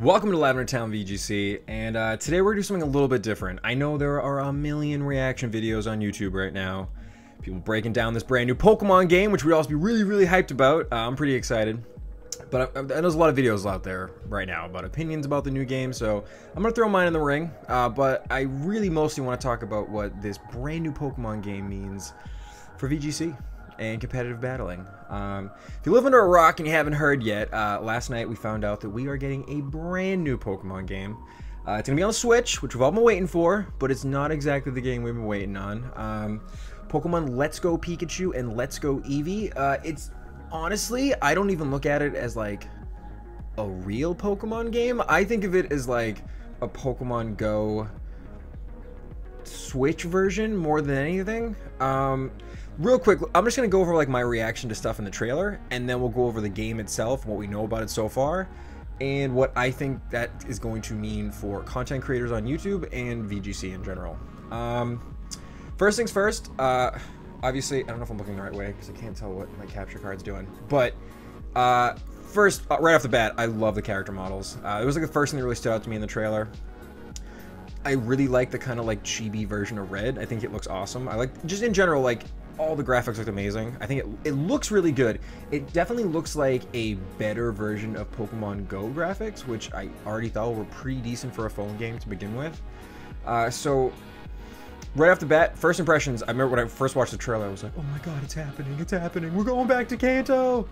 Welcome to Lavender Town VGC, and today we're going to do something a little bit different. I know there are a million reaction videos on YouTube right now. People breaking down this brand new Pokemon game, which we'd also be really hyped about. I'm pretty excited. But there's a lot of videos out there right now about opinions about the new game, so I'm going to throw mine in the ring. But I really mostly want to talk about what this brand new Pokemon game means for VGC and competitive battling. If you live under a rock and you haven't heard yet, last night we found out that we are getting a brand new Pokemon game. It's going to be on the Switch, which we've all been waiting for, but it's not exactly the game we've been waiting on. Pokemon Let's Go Pikachu and Let's Go Eevee. It's honestly, I don't even look at it as like a real Pokemon game. I think of it as like a Pokemon Go Switch version more than anything. Real quick, I'm just gonna go over like my reaction to stuff in the trailer, and then we'll go over the game itself, what we know about it so far, and what I think that is going to mean for content creators on YouTube and VGC in general. First things first, obviously, I don't know if I'm looking the right way because I can't tell what my capture card's doing, but first, right off the bat, I love the character models. It was like the first thing that really stood out to me in the trailer. I really like the kind of like chibi version of Red. I think it looks awesome. I like, just in general, like, all the graphics look amazing. I think it looks really good. It definitely looks like a better version of Pokemon Go graphics, which I already thought were pretty decent for a phone game to begin with. So right off the bat, first impressions, I remember when I first watched the trailer, I was like, oh my god, it's happening, we're going back to Kanto.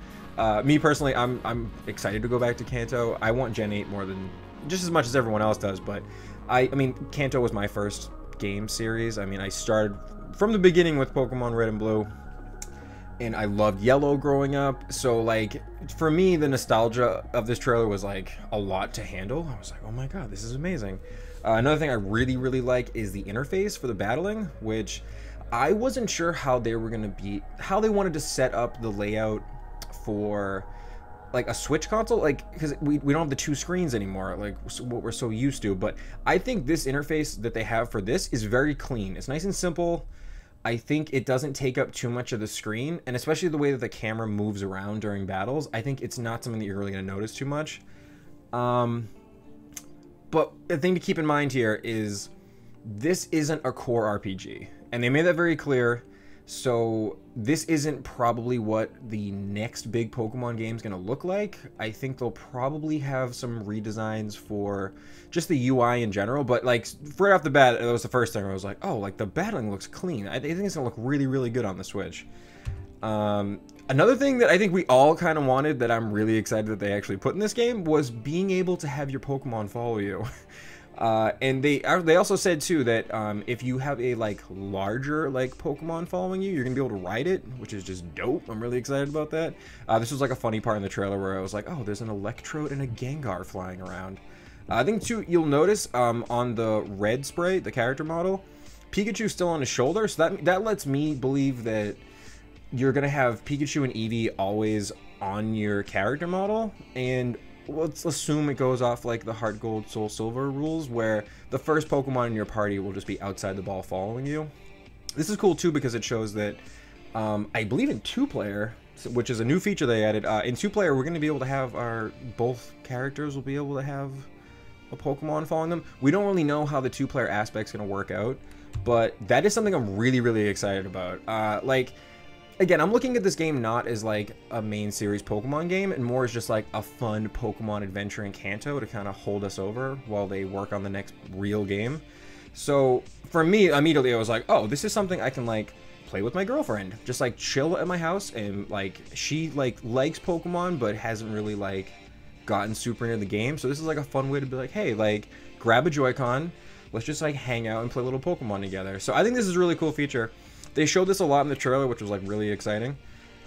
Me personally, I'm excited to go back to Kanto. I want Gen 8 more than, just as much as everyone else does, but I mean, Kanto was my first game series. I mean, I started from the beginning with Pokemon Red and Blue, and I loved Yellow growing up, so like, for me, the nostalgia of this trailer was like a lot to handle. I was like, oh my god, this is amazing. Another thing I really like is the interface for the battling, which I wasn't sure how they were going to be, how they wanted to set up the layout for like a Switch console, like, because we don't have the two screens anymore, like what we're so used to. But I think this interface that they have for this is very clean. It's nice and simple. I think it doesn't take up too much of the screen, and especially the way that the camera moves around during battles, I think it's not something that you're really going to notice too much. But the thing to keep in mind here is this isn't a core RPG, and they made that very clear. So this isn't probably what the next big Pokemon game is going to look like. I think they'll probably have some redesigns for just the UI in general, but like right off the bat, that was the first thing I was like, oh, like the battling looks clean. I think it's going to look really good on the Switch. Another thing that I think we all kind of wanted, that I'm really excited that they actually put in this game, was being able to have your Pokemon follow you. And they also said too that if you have a like larger like Pokemon following you, you're gonna be able to ride it, which is just dope. I'm really excited about that. This was like a funny part in the trailer where I was like, oh, there's an Electrode and a Gengar flying around. I think too, you'll notice on the red spray, the character model, Pikachu's still on his shoulder, so that lets me believe that you're gonna have Pikachu and Eevee always on your character model. And let's assume it goes off like the Heart Gold Soul Silver rules, where the first Pokemon in your party will just be outside the ball following you. This is cool too because it shows that I believe in 2-player, which is a new feature they added. In 2-player, we're going to be able to have both characters will be able to have a Pokemon following them. We don't really know how the 2-player aspect's going to work out, but that is something I'm really excited about. Like, again, I'm looking at this game not as like a main series Pokemon game, and more as just like a fun Pokemon adventure in Kanto to kind of hold us over while they work on the next real game. So for me, immediately I was like, oh, this is something I can like play with my girlfriend, just like chill at my house, and like she like likes Pokemon but hasn't really like gotten super into the game. So this is like a fun way to be like, hey, like grab a Joy-Con, let's just like hang out and play little Pokemon together. So I think this is a really cool feature. They showed this a lot in the trailer, which was like really exciting.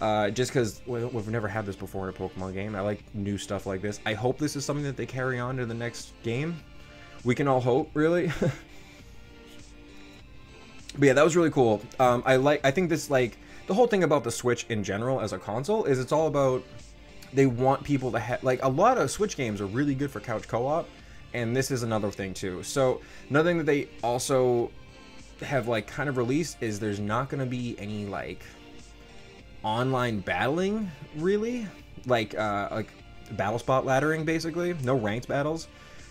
Just because we've never had this before in a Pokemon game. I like new stuff like this. I hope this is something that they carry on to the next game. We can all hope, really. But yeah, that was really cool. I think this, like, the whole thing about the Switch in general as a console is it's all about, they want people to have, like, a lot of Switch games are really good for couch co-op, and this is another thing too. So another thing that they also have like kind of released is there's not going to be any like online battling, really, like battle spot laddering, basically. No ranked battles.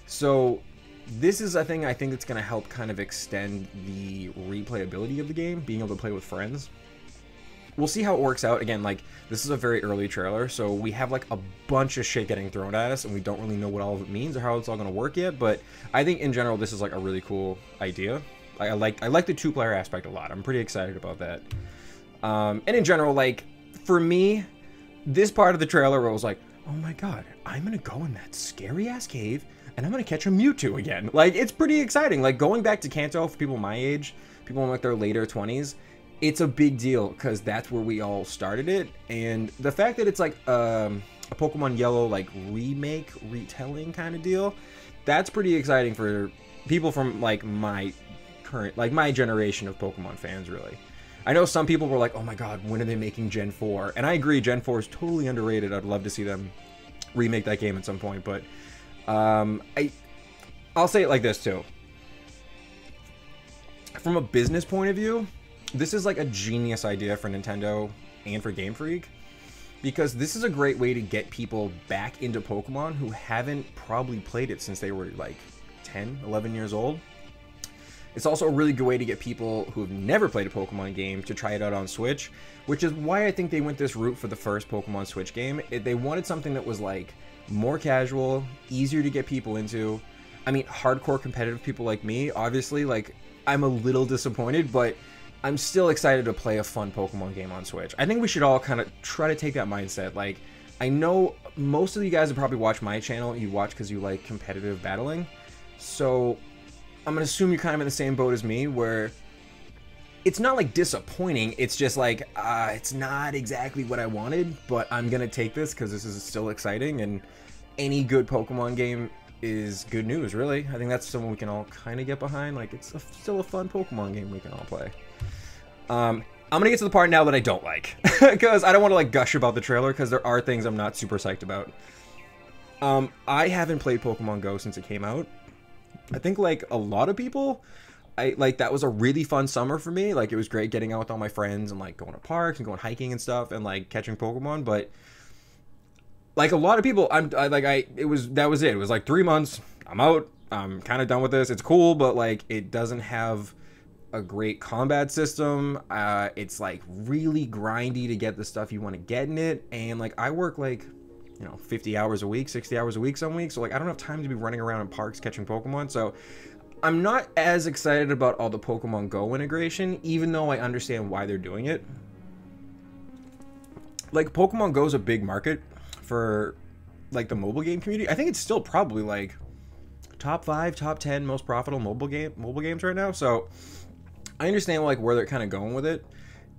So this is a thing I think it's going to help kind of extend the replayability of the game, being able to play with friends. We'll see how it works out. Again, like, this is a very early trailer, so we have like a bunch of shit getting thrown at us, and we don't really know what all of it means or how it's all going to work yet. But I think in general, this is like a really cool idea. I like the 2-player aspect a lot. I'm pretty excited about that. And in general, like, for me, this part of the trailer where it was like, oh my god, I'm going to go in that scary-ass cave, and I'm going to catch a Mewtwo again. Like, it's pretty exciting. Like, going back to Kanto for people my age, people in like their later 20s, it's a big deal because that's where we all started it. And the fact that it's like a Pokemon Yellow like remake, retelling kind of deal, that's pretty exciting for people from like my generation of Pokemon fans, really. I know some people were like, oh my god, when are they making Gen 4? And I agree, Gen 4 is totally underrated. I'd love to see them remake that game at some point, but I'll say it like this too. From a business point of view, this is like a genius idea for Nintendo and for Game Freak, because this is a great way to get people back into Pokemon who haven't probably played it since they were like 10, 11 years old. It's also a really good way to get people who have never played a Pokemon game to try it out on Switch, which is why I think they went this route for the first Pokemon Switch game. They wanted something that was like more casual, easier to get people into. I mean, hardcore competitive people like me, obviously, like, I'm a little disappointed, but I'm still excited to play a fun Pokemon game on Switch. I think we should all kind of try to take that mindset. Like, I know most of you guys have probably watched my channel. You watch because you like competitive battling. So I'm going to assume you're kind of in the same boat as me, where it's not like disappointing. It's just like, it's not exactly what I wanted, but I'm going to take this because this is still exciting. And any good Pokemon game is good news, really. I think that's something we can all kind of get behind. Like, it's still a fun Pokemon game we can all play. I'm gonna get to the part now that I don't like, because I don't want to like gush about the trailer, because there are things I'm not super psyched about. I haven't played Pokemon Go since it came out. I think like a lot of people, that was a really fun summer for me. Like, it was great getting out with all my friends and like going to parks and going hiking and stuff and like catching Pokemon. But like a lot of people, that was it. It was like 3 months. I'm out. I'm kind of done with this. It's cool, but like it doesn't have a great combat system. It's like really grindy to get the stuff you want to get in it, and like I work like, you know, 50 hours a week, 60 hours a week some weeks, so like I don't have time to be running around in parks catching Pokemon. So I'm not as excited about all the Pokemon Go integration, even though I understand why they're doing it. Like, Pokemon Go is a big market for like the mobile game community. I think it's still probably like top 5, top 10 most profitable mobile games right now. So I understand like where they're kind of going with it,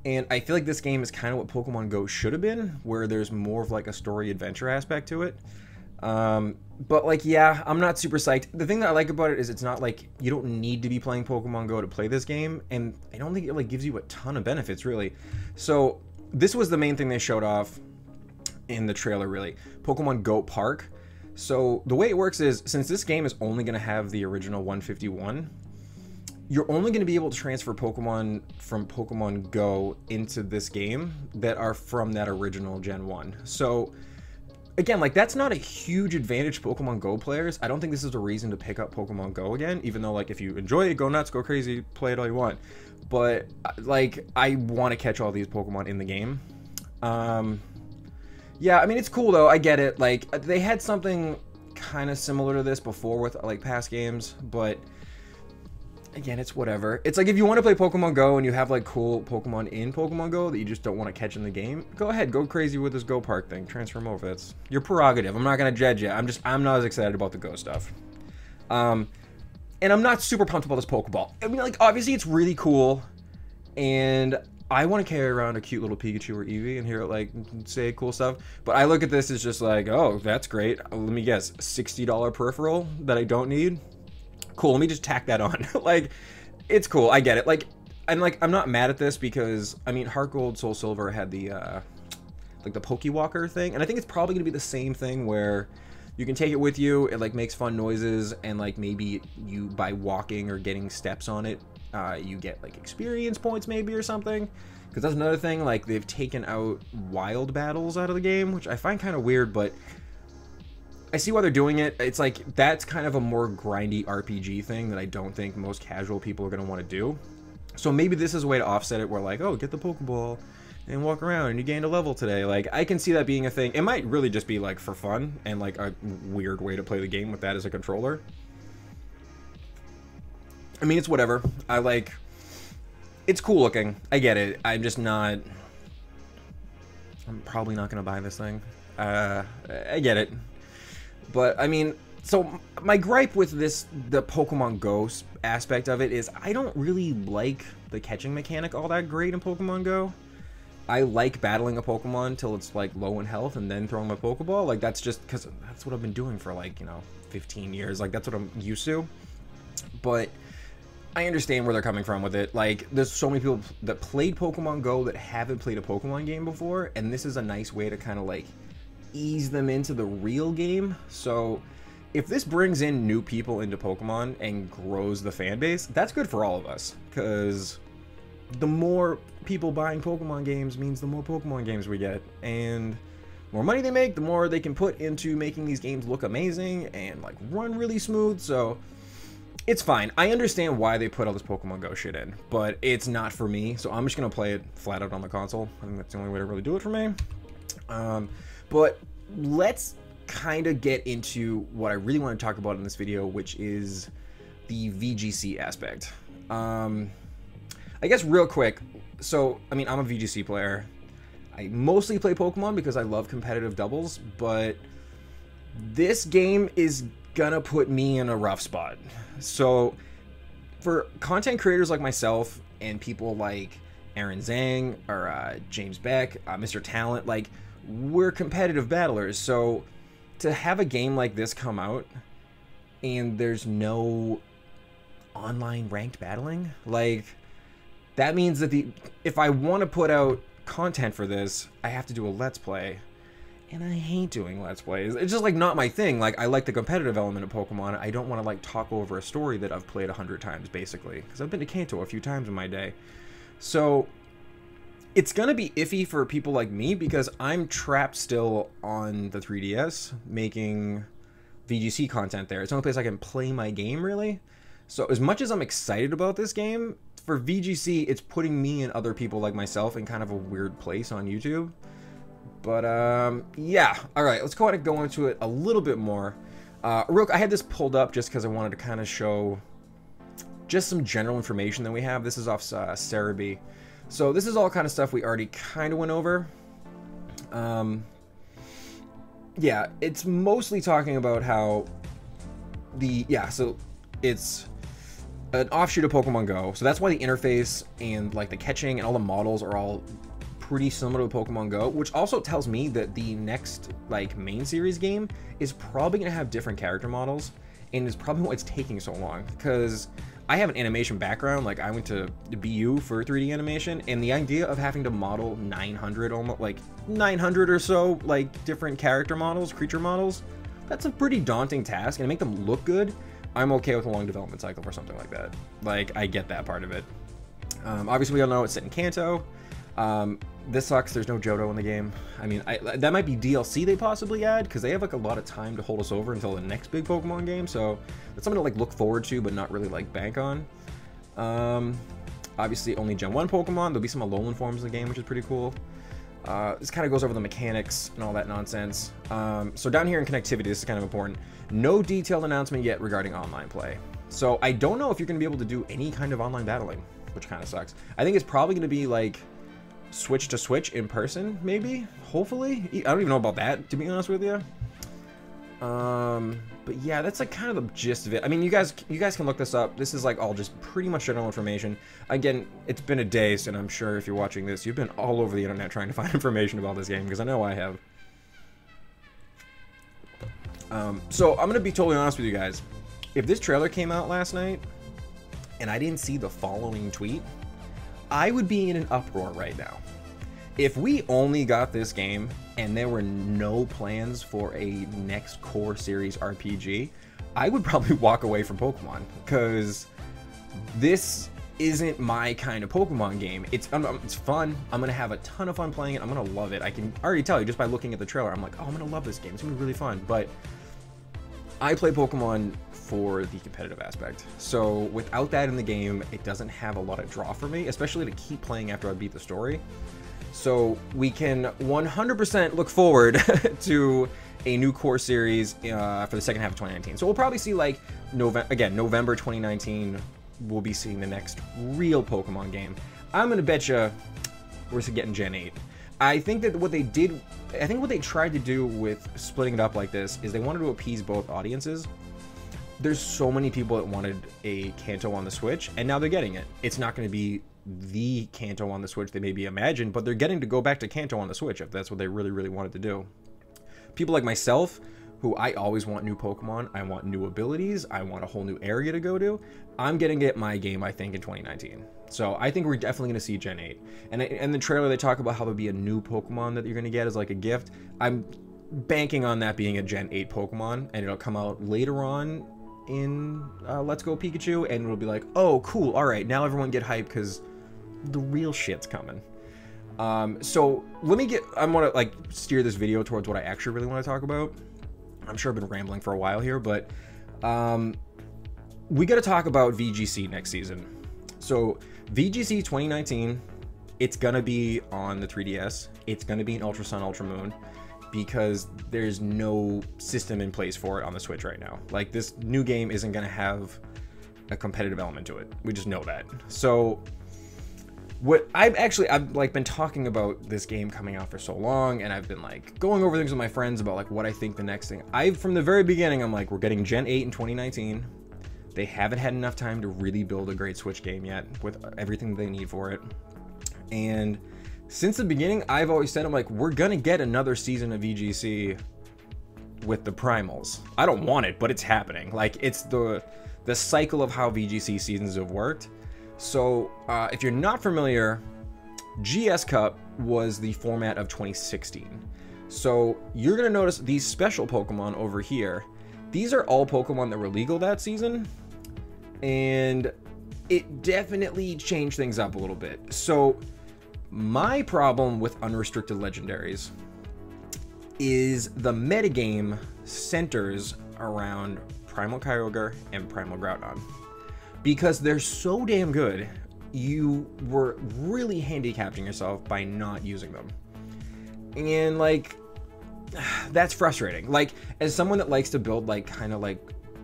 and I feel like this game is kind of what Pokemon Go should have been, where there's more of like a story adventure aspect to it. But like, yeah, I'm not super psyched. The thing that I like about it is it's not like you don't need to be playing Pokemon Go to play this game, and I don't think it like gives you a ton of benefits, really. So this was the main thing they showed off in the trailer, really. Pokemon Go Park. So the way it works is, since this game is only going to have the original 151, you're only going to be able to transfer Pokemon from Pokemon Go into this game that are from that original Gen 1. So, again, like, that's not a huge advantage to Pokemon Go players. I don't think this is a reason to pick up Pokemon Go again, even though, like, if you enjoy it, go nuts, go crazy, play it all you want. But, like, I want to catch all these Pokemon in the game. Yeah, I mean, it's cool, though. I get it. Like, they had something kind of similar to this before with, like, past games, but again, it's whatever. It's like, if you want to play Pokemon Go and you have like cool Pokemon in Pokemon Go that you just don't want to catch in the game, go ahead, go crazy with this Go Park thing, transfer them over. That's your prerogative. I'm not gonna judge you. I'm not as excited about the Go stuff. And I'm not super pumped about this Pokeball. I mean, like, obviously it's really cool, and I want to carry around a cute little Pikachu or Eevee and hear it like say cool stuff. But I look at this as just like, oh, that's great. Let me guess, $60 peripheral that I don't need. Cool, let me just tack that on. Like, it's cool, I get it. Like, and like, I'm not mad at this, because I mean, Heart Gold, Soul Silver had the like the Pokewalker thing, and I think it's probably gonna be the same thing, where you can take it with you, it like makes fun noises, and like maybe you, by walking or getting steps on it, you get like experience points maybe or something. Because that's another thing, like, they've taken out wild battles out of the game, which I find kind of weird, but I see why they're doing it. It's like, that's kind of a more grindy RPG thing that I don't think most casual people are going to want to do. So maybe this is a way to offset it where like, oh, get the Pokeball and walk around and you gained a level today. Like, I can see that being a thing. It might really just be like for fun and like a weird way to play the game with that as a controller. I mean, it's whatever. I like, it's cool looking. I get it. I'm just not, I'm probably not going to buy this thing. I get it. But I mean, so my gripe with this, the Pokemon Go aspect of it is I don't really like the catching mechanic all that great in Pokemon Go. I like battling a Pokemon till it's like low in health and then throwing my Pokeball. Like that's just because that's what I've been doing for like, you know, 15 years. Like that's what I'm used to. But I understand where they're coming from with it. Like there's so many people that played Pokemon Go that haven't played a Pokemon game before. And this is a nice way to kind of like ease them into the real game. So if this brings in new people into Pokemon and grows the fan base, that's good for all of us, because the more people buying Pokemon games means the more Pokemon games we get, and the more money they make, the more they can put into making these games look amazing and like run really smooth. So it's fine. I understand why they put all this Pokemon Go shit in, but it's not for me, so I'm just gonna play it flat out on the console. I think that's the only way to really do it for me. But let's kind of get into what I really want to talk about in this video, which is the VGC aspect. I guess real quick, so, I mean, I'm a VGC player. I mostly play Pokemon because I love competitive doubles, but this game is gonna put me in a rough spot. So, for content creators like myself and people like Aaron Zhang or James Beck, Mr. Talent, like, we're competitive battlers, so to have a game like this come out and there's no online ranked battling, like, that means that if I want to put out content for this, I have to do a Let's Play, and I hate doing Let's Plays. It's just like not my thing. Like, I like the competitive element of Pokemon. I don't want to like talk over a story that I've played 100 times basically, because I've been to Kanto a few times in my day. So it's gonna be iffy for people like me because I'm trapped still on the 3DS making VGC content there. It's the only place I can play my game, really. So as much as I'm excited about this game, for VGC, it's putting me and other people like myself in kind of a weird place on YouTube. But yeah, all right, let's go ahead and go into it a little bit more. I had this pulled up just because I wanted to kind of show just some general information that we have. This is off Cerebi. So this is all kind of stuff we already kind of went over. Yeah, it's mostly talking about how so it's an offshoot of Pokemon Go. So that's why the interface and like the catching and all the models are all pretty similar to Pokemon Go, which also tells me that the next like main series game is probably gonna have different character models, and is probably why it's taking so long, because I have an animation background. Like, I went to BU for 3D animation, and the idea of having to model 900, almost like 900 or so, like different character models, creature models, that's a pretty daunting task, and to make them look good, I'm okay with a long development cycle for something like that. Like, I get that part of it. Obviously, we all know it's set in Kanto. This sucks, there's no Johto in the game. I mean, that might be DLC they possibly add, because they have like a lot of time to hold us over until the next big Pokemon game, so that's something to like look forward to, but not really like bank on. Obviously only Gen 1 Pokemon, there'll be some Alolan forms in the game, which is pretty cool. This kind of goes over the mechanics and all that nonsense. So down here in connectivity, this is kind of important. No detailed announcement yet regarding online play. So I don't know if you're going to be able to do any kind of online battling, which kind of sucks. I think it's probably going to be like switch to switch in person, maybe, hopefully. I don't even know about that, to be honest with you. But yeah, that's like kind of the gist of it. I mean, you guys can look this up. This is like all just pretty much general information. Again, it's been a day, and I'm sure if you're watching this, you've been all over the internet trying to find information about this game, because I know I have. So I'm gonna be totally honest with you guys. If this trailer came out last night and I didn't see the following tweet, I would be in an uproar right now. If we only got this game and there were no plans for a next core series RPG, I would probably walk away from Pokemon, because this isn't my kind of Pokemon game. It's fun. I'm gonna have a ton of fun playing it. I'm gonna love it. I can already tell you just by looking at the trailer. I'm like, oh, I'm gonna love this game. It's gonna be really fun. But I play Pokemon for the competitive aspect. So without that in the game, it doesn't have a lot of draw for me, especially to keep playing after I beat the story. So we can 100% look forward to a new core series for the second half of 2019. So we'll probably see like November 2019, we'll be seeing the next real Pokemon game. I'm gonna bet you we're getting Gen 8. I think that what they tried to do with splitting it up like this is they wanted to appease both audiences. There's so many people that wanted a Kanto on the Switch, and now they're getting it. It's not going to be the Kanto on the Switch they maybe imagined, but they're getting to go back to Kanto on the Switch if that's what they really, really wanted to do. People like myself, who I always want new Pokemon, I want new abilities, I want a whole new area to go to, I'm getting it my game, I think, in 2019. So I think we're definitely going to see Gen 8. And in the trailer, they talk about how there'll be a new Pokemon that you're going to get as like a gift. I'm banking on that being a Gen 8 Pokemon, and it'll come out later on in Let's Go Pikachu, and it'll be like, oh, cool, all right, now everyone get hyped because the real shit's coming. So I want to like steer this video towards what I actually really want to talk about. I'm sure I've been rambling for a while here, but we got to talk about VGC next season. So VGC 2019, it's going to be on the 3DS. It's going to be an Ultra Sun, Ultra Moon, because there's no system in place for it on the Switch right now. Like, this new game isn't going to have a competitive element to it. We just know that. So I've like been talking about this game coming out for so long, and I've been like going over things with my friends about like what I think the next thing. From the very beginning, I'm like, we're getting Gen 8 in 2019. They haven't had enough time to really build a great Switch game yet with everything they need for it. And since the beginning, I've always said, I'm like, we're gonna get another season of VGC with the Primals. I don't want it, but it's happening. Like, it's the cycle of how VGC seasons have worked. So if you're not familiar, GS Cup was the format of 2016. So you're gonna notice these special Pokemon over here. These are all Pokemon that were legal that season, and it definitely changed things up a little bit. So my problem with unrestricted legendaries is the metagame centers around Primal Kyogre and Primal Groudon. Because they're so damn good, you were really handicapping yourself by not using them. And like, that's frustrating. Like, as someone that likes to build like kind of like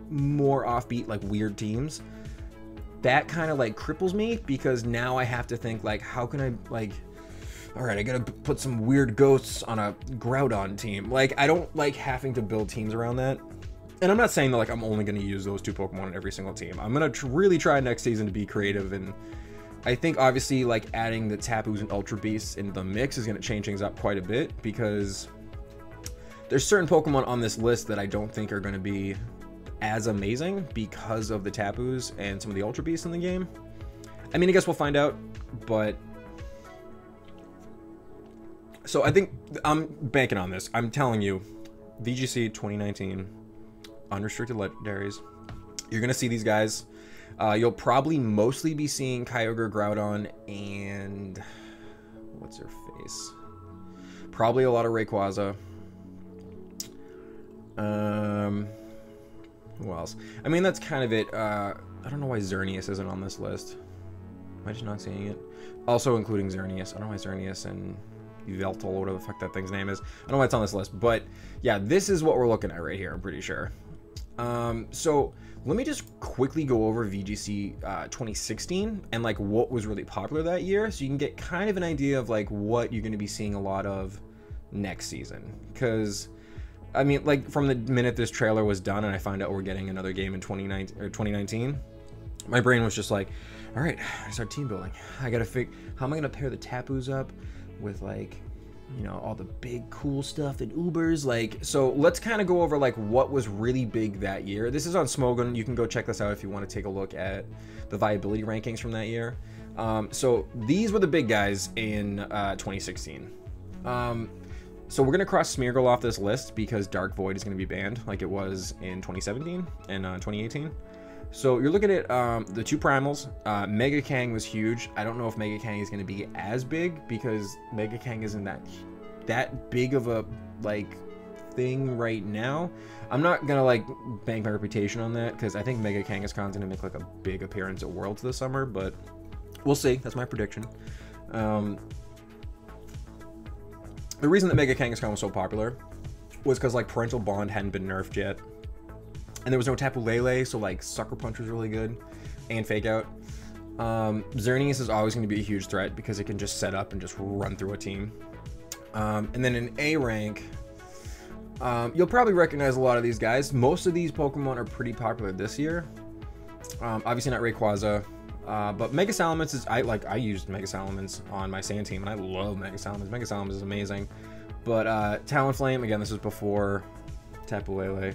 more offbeat, like weird teams, that kind of like cripples me, because now I have to think like, how can I like, all right, I gotta put some weird ghosts on a Groudon team. Like, I don't like having to build teams around that. And I'm not saying that like I'm only going to use those two Pokemon on every single team. I'm going to really try next season to be creative, and I think obviously like adding the Tapus and Ultra Beasts into the mix is going to change things up quite a bit, because there's certain Pokemon on this list that I don't think are going to be as amazing because of the Tapus and some of the Ultra Beasts in the game. I mean, I guess we'll find out, but so I think I'm banking on this. I'm telling you, VGC 2019, unrestricted legendaries, you're gonna see these guys. You'll probably mostly be seeing Kyogre, Groudon, and what's her face, probably a lot of Rayquaza. Who else? I mean, that's kind of it. I don't know why Xerneas isn't on this list. Am I just not seeing it? Also including Xerneas. I don't know why Xerneas and Yveltal, or whatever the fuck that thing's name is, I don't know why it's on this list, but yeah, this is what we're looking at right here, I'm pretty sure. So let me just quickly go over VGC 2016 and like what was really popular that year, so you can get kind of an idea of like what you're going to be seeing a lot of next season. Because I mean, like, from the minute this trailer was done and I find out we're getting another game in 2019, my brain was just like, all right, I start team building. I gotta figure, how am I gonna pair the Tapus up with, like, you know, all the big cool stuff and Ubers. Like, so let's kind of go over like what was really big that year. This is on Smogon. You can go check this out if you want to take a look at the viability rankings from that year. So these were the big guys in 2016. So we're gonna cross Smeargle off this list because Dark Void is gonna be banned like it was in 2017 and 2018. So you're looking at the two primals. Mega Kang was huge. I don't know if Mega Kang is going to be as big because Mega Kang isn't that big of a like thing right now. I'm not gonna like bank my reputation on that because I think Mega Kangaskhan's gonna make like a big appearance at Worlds this summer, but we'll see. That's my prediction. The reason that Mega Kangaskhan was so popular was because like Parental Bond hadn't been nerfed yet, and there was no Tapu Lele, so like Sucker Punch was really good, and Fake Out. Xerneas is always going to be a huge threat because it can just set up and just run through a team. And then in A rank, you'll probably recognize a lot of these guys. Most of these Pokemon are pretty popular this year. Obviously not Rayquaza, but Mega Salamence is, I used Mega Salamence on my Sand team, and I love Mega Salamence. Mega Salamence is amazing. But Talonflame, again, this is before Tapu Lele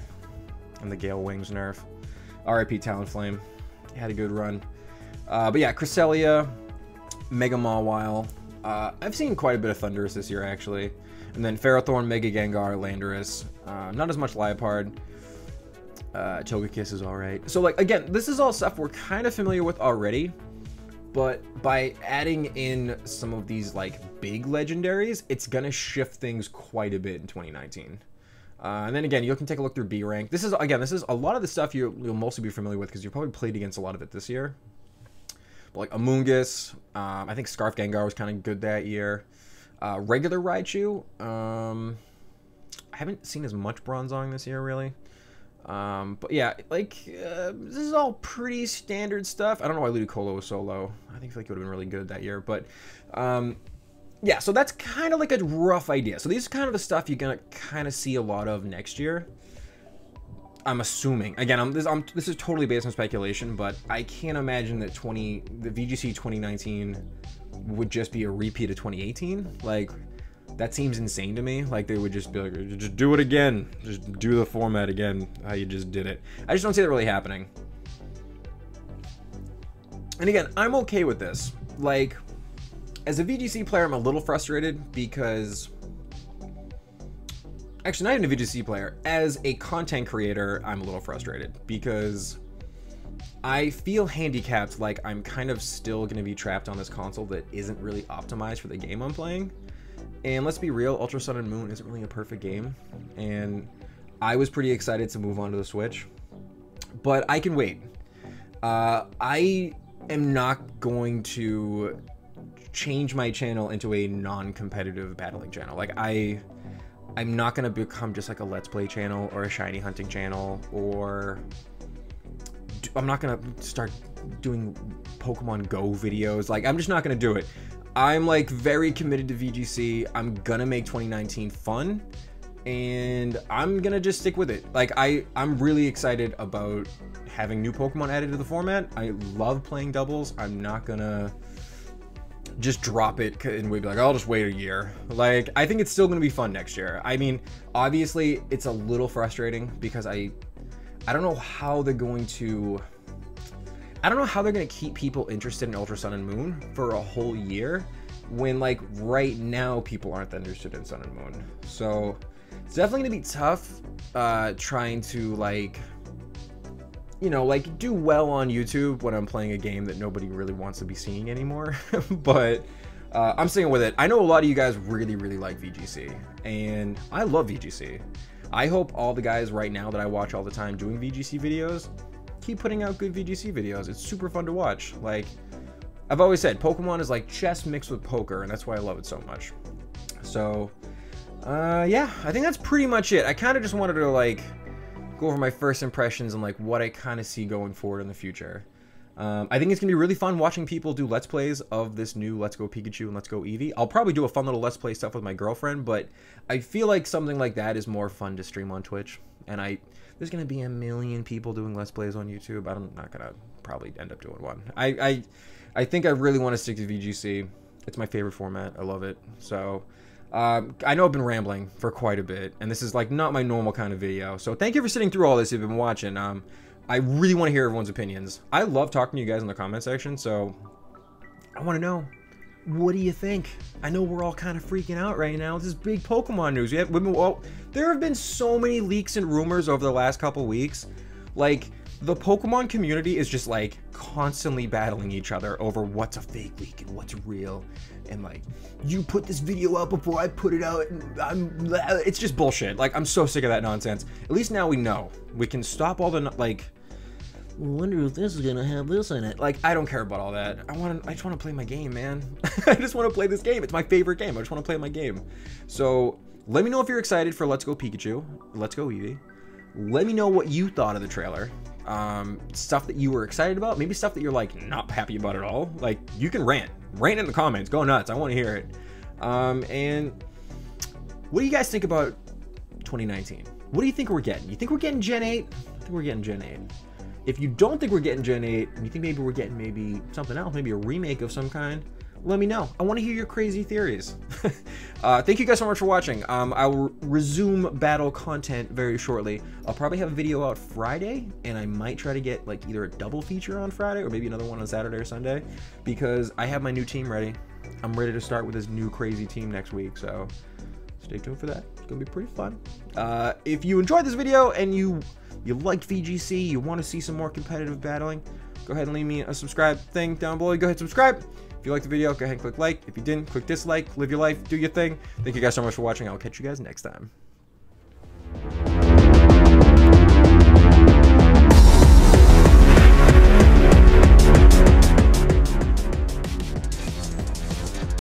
and the Gale Wings nerf. RIP Talonflame, had a good run. But yeah, Cresselia, Mega Mawile. I've seen quite a bit of Thundurus this year, actually. And then Ferrothorn, Mega Gengar, Landorus. Not as much Liepard. Togekiss is alright. So, like, again, this is all stuff we're kind of familiar with already. But by adding in some of these, like, big legendaries, it's going to shift things quite a bit in 2019. And then again, you can take a look through B rank. This is, again, this is a lot of the stuff you'll mostly be familiar with because you've probably played against a lot of it this year. But like Amoonguss, I think Scarf Gengar was kind of good that year. Regular Raichu, I haven't seen as much Bronzong this year, really. But yeah, like, this is all pretty standard stuff. I don't know why Ludicolo was so low. I think it would have been really good that year. But, yeah, so that's kind of like a rough idea. So these are kind of the stuff you're going to kind of see a lot of next year. I'm assuming. Again, this is totally based on speculation, but I can't imagine that the VGC 2019 would just be a repeat of 2018. Like, that seems insane to me. Like, they would just be like, just do it again. Just do the format again, how you just did it. I just don't see that really happening. And again, I'm okay with this. Like, as a VGC player, I'm a little frustrated because... Actually, not even a VGC player. As a content creator, I'm a little frustrated because I feel handicapped, like I'm kind of still going to be trapped on this console that isn't really optimized for the game I'm playing. And let's be real, Ultra Sun and Moon isn't really a perfect game. And I was pretty excited to move on to the Switch. But I can wait. I am not going to change my channel into a non-competitive battling channel. Like, I'm not going to become just like a Let's Play channel or a shiny hunting channel, or I'm not going to start doing Pokemon Go videos. Like, I'm just not going to do it. I'm like very committed to VGC. I'm going to make 2019 fun, and I'm going to just stick with it. Like, I'm really excited about having new Pokemon added to the format. I love playing doubles. I'm not going to just drop it and we'd be like, I'll just wait a year. Like, I think it's still going to be fun next year. I mean, obviously it's a little frustrating because I don't know how they're going to keep people interested in Ultra Sun and Moon for a whole year when, like, right now people aren't that interested in Sun and Moon. So it's definitely gonna be tough trying to, like, you know, like, do well on YouTube when I'm playing a game that nobody really wants to be seeing anymore. But I'm sticking with it. I know a lot of you guys really, really like VGC, and I love VGC. I hope all the guys right now that I watch all the time doing VGC videos keep putting out good VGC videos. It's super fun to watch. Like, I've always said, Pokemon is like chess mixed with poker, and that's why I love it so much. So, yeah, I think that's pretty much it. I kind of just wanted to, like, go over my first impressions and like what I kind of see going forward in the future. I think it's gonna be really fun watching people do Let's Plays of this new Let's Go Pikachu and Let's Go Eevee. I'll probably do a fun little Let's Play stuff with my girlfriend, but I feel like something like that is more fun to stream on Twitch. And there's gonna be a million people doing Let's Plays on YouTube. I'm not gonna probably end up doing one. I think I really want to stick to VGC. It's my favorite format. I love it. So I know I've been rambling for quite a bit, and this is like not my normal kind of video. So thank you for sitting through all this if you've been watching. I really want to hear everyone's opinions. I love talking to you guys in the comment section, so I want to know, what do you think? I know we're all kind of freaking out right now. This is big Pokemon news. There have been so many leaks and rumors over the last couple weeks. Like, The Pokemon community is just like constantly battling each other over what's a fake leak and what's real, and like, you put this video out before I put it out, and it's just bullshit. Like, I'm so sick of that nonsense. At least now we know. We can stop all the like, I wonder if this is gonna have this in it. Like, I don't care about all that. I just want to play my game, man. I just want to play this game. It's my favorite game. I just want to play my game. So let me know if you're excited for Let's Go Pikachu, Let's Go Eevee. Let me know what you thought of the trailer. Stuff that you were excited about, maybe stuff that you're like not happy about at all. Like, you can rant in the comments, go nuts. I want to hear it. And what do you guys think about 2019? What do you think we're getting? You think we're getting Gen 8? I think we're getting Gen 8. If you don't think we're getting Gen 8, and you think maybe we're getting maybe something else, maybe a remake of some kind, let me know. I want to hear your crazy theories. Thank you guys so much for watching. I will resume battle content very shortly. I'll probably have a video out Friday, and I might try to get like either a double feature on Friday or maybe another one on Saturday or Sunday, because I have my new team ready. I'm ready to start with this new crazy team next week, so stay tuned for that. It's gonna be pretty fun. If you enjoyed this video and you liked VGC, you want to see some more competitive battling, go ahead and leave me a subscribe thing down below. Go ahead and subscribe. If you liked the video, go ahead and click like. If you didn't, click dislike. Live your life, do your thing. Thank you guys so much for watching. I'll catch you guys next time.